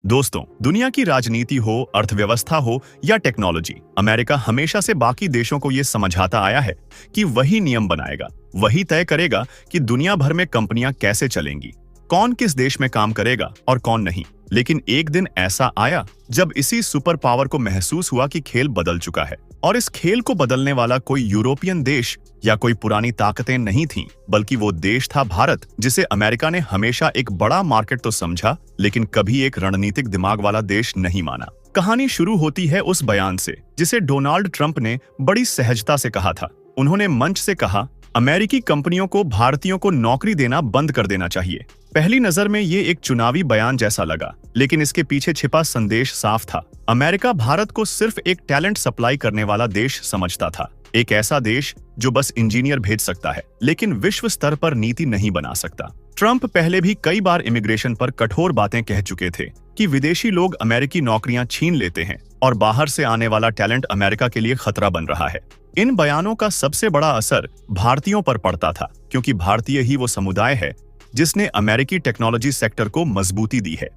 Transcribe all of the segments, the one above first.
दोस्तों, दुनिया की राजनीति हो, अर्थव्यवस्था हो या टेक्नोलॉजी, अमेरिका हमेशा से बाकी देशों को यह समझाता आया है कि वही नियम बनाएगा, वही तय करेगा कि दुनिया भर में कंपनियां कैसे चलेंगी, कौन किस देश में काम करेगा और कौन नहीं। लेकिन एक दिन ऐसा आया जब इसी सुपर पावर को महसूस हुआ कि खेल बदल चुका है, और इस खेल को बदलने वाला कोई यूरोपियन देश या कोई पुरानी ताकतें नहीं थीं, बल्कि वो देश था भारत, जिसे अमेरिका ने हमेशा एक बड़ा मार्केट तो समझा, लेकिन कभी एक रणनीतिक दिमाग वाला देश नहीं माना। कहानी शुरू होती है उस बयान से जिसे डोनाल्ड ट्रंप ने बड़ी सहजता से कहा था। उन्होंने मंच से कहा, अमेरिकी कंपनियों को भारतीयों को नौकरी देना बंद कर देना चाहिए। पहली नजर में ये एक चुनावी बयान जैसा लगा, लेकिन इसके पीछे छिपा संदेश साफ था। अमेरिका भारत को सिर्फ एक टैलेंट सप्लाई करने वाला देश समझता था, एक ऐसा देश जो बस इंजीनियर भेज सकता है, लेकिन विश्व स्तर पर नीति नहीं बना सकता। ट्रंप पहले भी कई बार इमिग्रेशन पर कठोर बातें कह चुके थे कि विदेशी लोग अमेरिकी नौकरियां छीन लेते हैं और बाहर से आने वाला टैलेंट अमेरिका के लिए खतरा बन रहा है। इन बयानों का सबसे बड़ा असर भारतीयों पर पड़ता था, क्योंकि भारतीय ही वो समुदाय है जिसने अमेरिकी टेक्नोलॉजी सेक्टर को मजबूती दी है।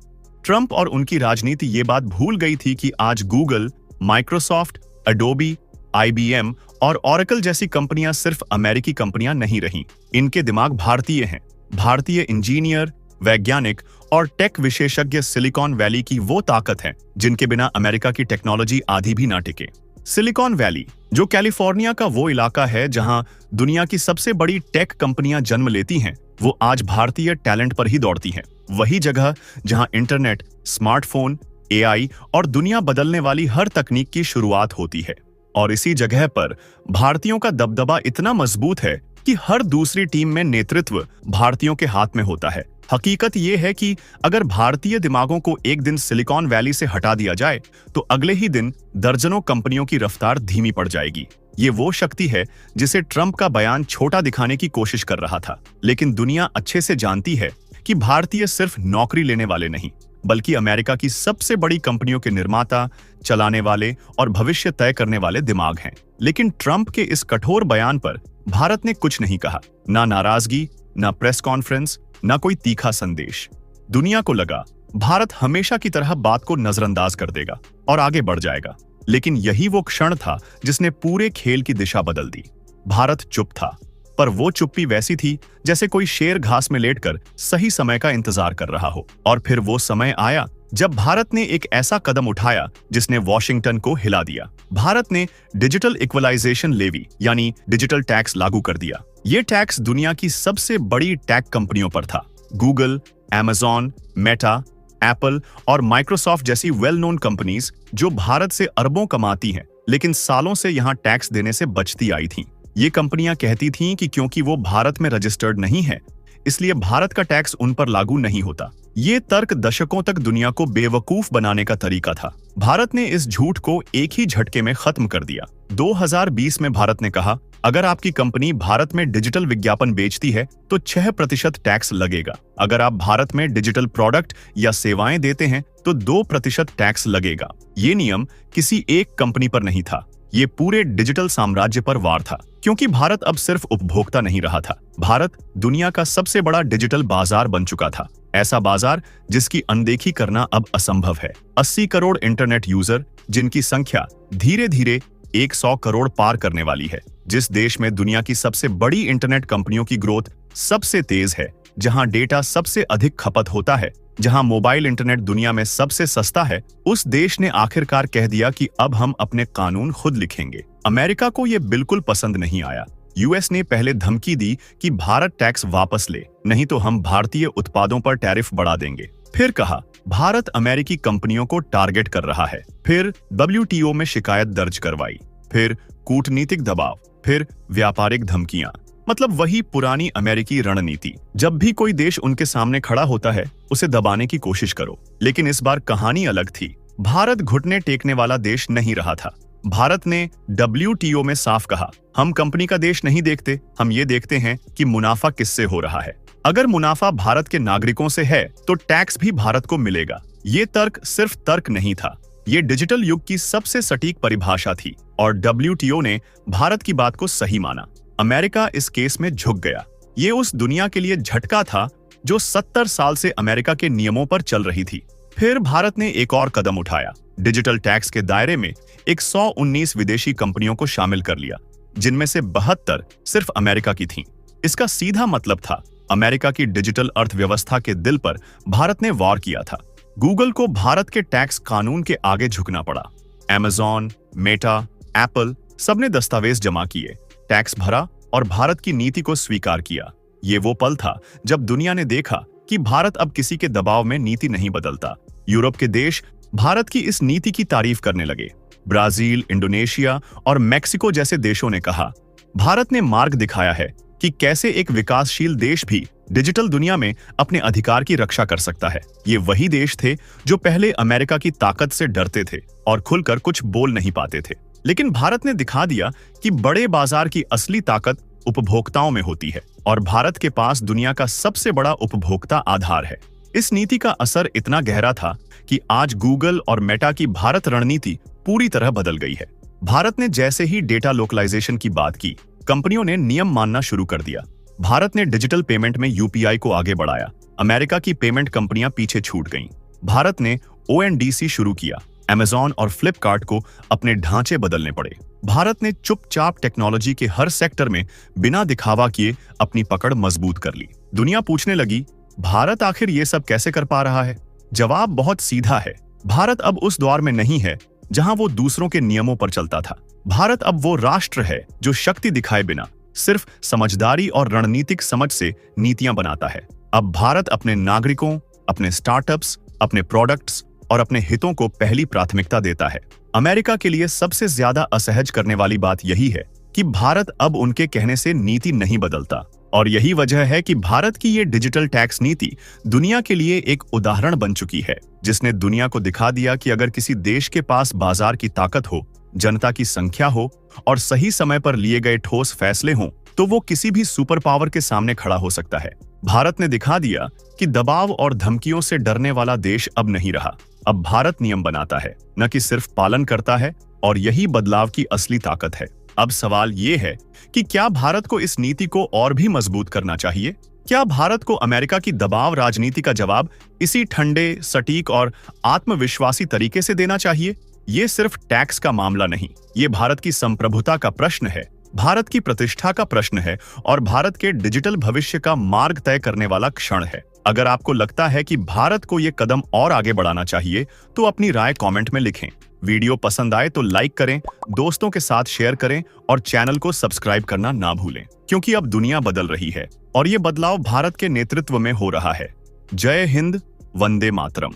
ट्रंप और उनकी राजनीति ये बात भूल गई थी कि आज गूगल, माइक्रोसॉफ्ट, एडोबी, IBM और ओरेकल जैसी कंपनियां सिर्फ अमेरिकी कंपनियां नहीं रहीं। इनके दिमाग भारतीय हैं। भारतीय इंजीनियर, वैज्ञानिक और टेक विशेषज्ञ सिलिकॉन वैली की वो ताकत है जिनके बिना अमेरिका की टेक्नोलॉजी आधी भी ना टिके। सिलिकॉन वैली, जो कैलिफोर्निया का वो इलाका है जहां दुनिया की सबसे बड़ी टेक कंपनियां जन्म लेती हैं, वो आज भारतीय टैलेंट पर ही दौड़ती हैं। वही जगह जहां इंटरनेट, स्मार्टफोन, AI और दुनिया बदलने वाली हर तकनीक की शुरुआत होती है। और इसी जगह पर भारतीयों का दबदबा इतना मजबूत है कि हर दूसरी टीम में नेतृत्व भारतीयों के हाथ में होता है। हकीकत यह है कि अगर भारतीय दिमागों को एक दिन सिलिकॉन वैली से हटा दिया जाए, तो अगले ही दिन दर्जनों कंपनियों की रफ्तार धीमी पड़ जाएगी। ये वो शक्ति है जिसे ट्रंप का बयान छोटा दिखाने की कोशिश कर रहा था, लेकिन दुनिया अच्छे से जानती है कि भारतीय सिर्फ नौकरी लेने वाले नहीं, बल्कि अमेरिका की सबसे बड़ी कंपनियों के निर्माता, चलाने वाले और भविष्य तय करने वाले दिमाग हैं। लेकिन ट्रंप के इस कठोर बयान पर भारत ने कुछ नहीं कहा, ना नाराजगी, ना प्रेस कॉन्फ्रेंस, ना कोई तीखा संदेश। दुनिया को लगा भारत हमेशा की तरह बात को नजरअंदाज कर देगा और आगे बढ़ जाएगा। लेकिन यही वो क्षण था जिसने पूरे खेल की दिशा बदल दी। भारत चुप था, पर वो चुप्पी वैसी थी जैसे कोई शेर घास में लेटकर सही समय का इंतजार कर रहा हो। और फिर वो समय आया जब भारत ने एक ऐसा कदम उठाया जिसने वॉशिंगटन को हिला दिया। भारत ने डिजिटल इक्वलाइजेशन लेवी यानी डिजिटल टैक्स लागू कर दिया। ये टैक्स दुनिया की सबसे बड़ी टेक कंपनियों पर था। गूगल, Amazon, मेटा, एप्पल और माइक्रोसॉफ्ट जैसी वेल नोन कंपनीज जो भारत से अरबों कमाती हैं, लेकिन सालों से यहां टैक्स देने से बचती आई थीं। ये कंपनियां कहती थीं कि क्योंकि वो भारत में रजिस्टर्ड नहीं है, इसलिए भारत का टैक्स उन पर लागू नहीं होता। ये तर्क दशकों तक दुनिया को बेवकूफ बनाने का तरीका था। भारत ने इस झूठ को एक ही झटके में खत्म कर दिया। 2020 में भारत ने कहा, अगर आपकी कंपनी भारत में डिजिटल विज्ञापन बेचती है तो 6% टैक्स लगेगा। अगर आप भारत में डिजिटल प्रोडक्ट या सेवाएं देते हैं तो 2% टैक्स लगेगा। ये नियम किसी एक कंपनी पर नहीं था, ये पूरे डिजिटल साम्राज्य पर वार था। क्योंकि भारत अब सिर्फ उपभोक्ता नहीं रहा था, भारत दुनिया का सबसे बड़ा डिजिटल बाजार बन चुका था। ऐसा बाजार जिसकी अनदेखी करना अब असंभव है। 80 करोड़ इंटरनेट यूजर, जिनकी संख्या धीरे धीरे 100 करोड़ पार करने वाली है। जिस देश में दुनिया की सबसे बड़ी इंटरनेट कंपनियों की ग्रोथ सबसे तेज है, जहां डेटा सबसे अधिक खपत होता है, जहां मोबाइल इंटरनेट दुनिया में सबसे सस्ता है, उस देश ने आखिरकार कह दिया कि अब हम अपने कानून खुद लिखेंगे। अमेरिका को यह बिल्कुल पसंद नहीं आया। US ने पहले धमकी दी कि भारत टैक्स वापस ले, नहीं तो हम भारतीय उत्पादों पर टैरिफ बढ़ा देंगे। फिर कहा भारत अमेरिकी कंपनियों को टारगेट कर रहा है। फिर WTO में शिकायत दर्ज करवाई। फिर कूटनीतिक दबाव, फिर व्यापारिक धमकियां। मतलब वही पुरानी अमेरिकी रणनीति। जब भी कोई देश उनके सामने खड़ा होता है, उसे दबाने की कोशिश करो। लेकिन इस बार कहानी अलग थी। भारत घुटने टेकने वाला देश नहीं रहा था। भारत ने WTO में साफ कहा, हम कंपनी का देश नहीं देखते, हम ये देखते हैं कि मुनाफा किससे हो रहा है। अगर मुनाफा भारत के नागरिकों से है तो टैक्स भी भारत को मिलेगा। ये तर्क सिर्फ तर्क नहीं था, ये डिजिटल युग की सबसे सटीक परिभाषा थी। और WTO ने भारत की बात को सही माना। अमेरिका इस केस में झुक गया। ये उस दुनिया के लिए झटका था जो 70 साल से अमेरिका के नियमों पर चल रही थी। फिर भारत ने एक और कदम उठाया। डिजिटल टैक्स के दायरे में 119 विदेशी कंपनियों को शामिल कर लिया, जिनमें से 72 सिर्फ अमेरिका की थीं। इसका सीधा मतलब था अमेरिका की डिजिटल अर्थव्यवस्था के दिल पर भारत ने वार किया था। गूगल को भारत के टैक्स कानून के आगे झुकना पड़ा। अमेज़न, मेटा, एप्पल सबने दस्तावेज जमा किए, टैक्स भरा और भारत की नीति को स्वीकार किया। ये वो पल था जब दुनिया ने देखा कि भारत अब किसी के दबाव में नीति नहीं बदलता। यूरोप के देश भारत की इस नीति की तारीफ करने लगे। ब्राजील, इंडोनेशिया और मेक्सिको जैसे देशों ने कहा, भारत ने मार्ग दिखाया है कि कैसे एक विकासशील देश भी डिजिटल दुनिया में अपने अधिकार की रक्षा कर सकता है। ये वही देश थे जो पहले अमेरिका की ताकत से डरते थे और खुलकर कुछ बोल नहीं पाते थे। लेकिन भारत ने दिखा दिया कि बड़े बाजार की असली ताकत उपभोक्ताओं में होती है और भारत के पास दुनिया का सबसे बड़ा उपभोक्ता आधार है। इस नीति का असर इतना गहरा था कि आज गूगल और मेटा की भारत रणनीति पूरी तरह बदल गई है। भारत ने जैसे ही डेटा लोकलाइजेशन की बात की, कंपनियों ने नियम मानना शुरू कर दिया। भारत ने डिजिटल पेमेंट में यूपीआई को आगे बढ़ाया। अमेरिका की पेमेंट कंपनियां पीछे छूट गईं। भारत ने ओएनडीसी शुरू किया। अमेज़न और फ्लिपकार्ट को अपने ढांचे बदलने पड़े। भारत ने चुपचाप टेक्नोलॉजी के हर सेक्टर में बिना दिखावा किए अपनी पकड़ मजबूत कर ली। दुनिया पूछने लगी, भारत आखिर ये सब कैसे कर पा रहा है? जवाब बहुत सीधा है। भारत अब उस दौर में नहीं है जहां वो दूसरों के नियमों पर चलता था। भारत अब वो राष्ट्र है जो शक्ति दिखाए बिना सिर्फ समझदारी और रणनीतिक समझ से नीतियां बनाता है। अब भारत अपने नागरिकों, अपने स्टार्टअप्स, अपने प्रोडक्ट्स और अपने हितों को पहली प्राथमिकता देता है। अमेरिका के लिए सबसे ज्यादा असहज करने वाली बात यही है कि भारत अब उनके कहने से नीति नहीं बदलता, और यही वजह है कि भारत की ये डिजिटल टैक्स नीति दुनिया के लिए एक उदाहरण बन चुकी है, जिसने दुनिया को दिखा दिया कि अगर किसी देश के पास बाजार की ताकत हो, जनता की संख्या हो और सही समय पर लिए गए ठोस फैसले हों, तो वो किसी भी सुपर पावर के सामने खड़ा हो सकता है। भारत ने दिखा दिया कि दबाव और धमकियों से डरने वाला देश अब नहीं रहा। अब भारत नियम बनाता है, न कि सिर्फ पालन करता है, और यही बदलाव की असली ताकत है। अब सवाल ये है कि क्या भारत को इस नीति को और भी मजबूत करना चाहिए? क्या भारत को अमेरिका की दबाव राजनीति का जवाब इसी ठंडे, सटीक और आत्मविश्वासी तरीके से देना चाहिए? ये सिर्फ टैक्स का मामला नहीं, ये भारत की संप्रभुता का प्रश्न है, भारत की प्रतिष्ठा का प्रश्न है और भारत के डिजिटल भविष्य का मार्ग तय करने वाला क्षण है। अगर आपको लगता है कि भारत को ये कदम और आगे बढ़ाना चाहिए, तो अपनी राय कमेंट में लिखें। वीडियो पसंद आए तो लाइक करें, दोस्तों के साथ शेयर करें और चैनल को सब्सक्राइब करना ना भूलें, क्योंकि अब दुनिया बदल रही है और ये बदलाव भारत के नेतृत्व में हो रहा है। जय हिंद, वंदे मातरम।